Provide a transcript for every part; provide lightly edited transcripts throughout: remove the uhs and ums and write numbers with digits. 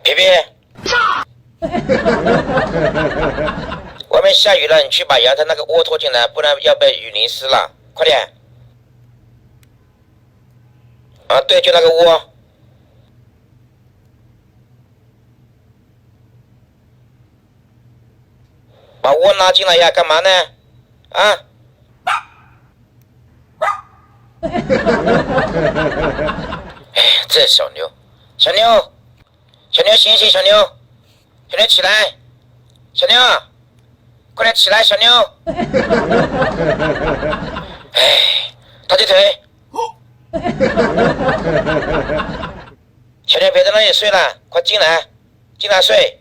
皮皮，外面下雨了，你去把阳台那个窝拖进来，不然要被雨淋湿了。快点！啊，对，就那个窝。把窝拉进来呀，干嘛呢？啊！哎，这小妞，小妞，小妞醒醒，小妞，小妞起来，小妞，快点起来，小妞。哎，大鸡腿。小妞别在那里睡了，快进来，进来睡。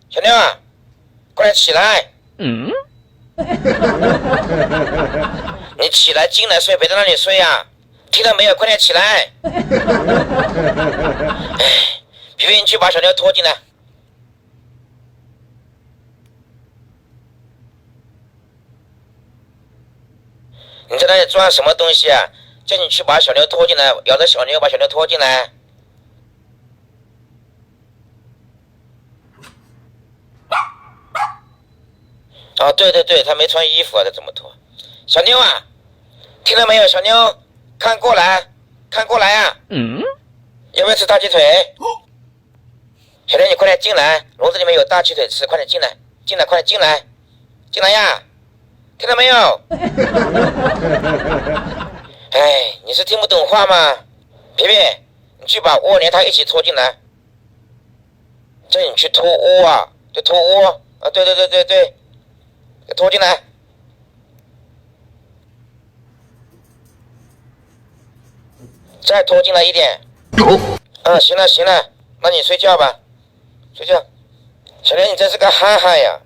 小妞啊，快点起来。你起来进来睡，别在那里睡呀、听到没有？快点起来！哎，皮皮，你去把小妞拖进来。你在那里装什么东西啊？叫你去把小妞拖进来，咬着小妞把小妞拖进来。哦，对对对，他没穿衣服啊，他怎么脱？小妞啊，听到没有？小妞，看过来，看过来啊！有没有吃大鸡腿？小妞，你快点进来，笼子里面有大鸡腿吃，快点进来，进来，快点进来，进来呀！听到没有？哎，你是听不懂话吗？皮皮，你去把窝连他一起拖进来。叫你去拖窝啊，就拖窝啊！对对对对对。拖进来，再拖进来一点。行了行了，那你睡觉吧，睡觉。小妞，你真是个憨憨呀！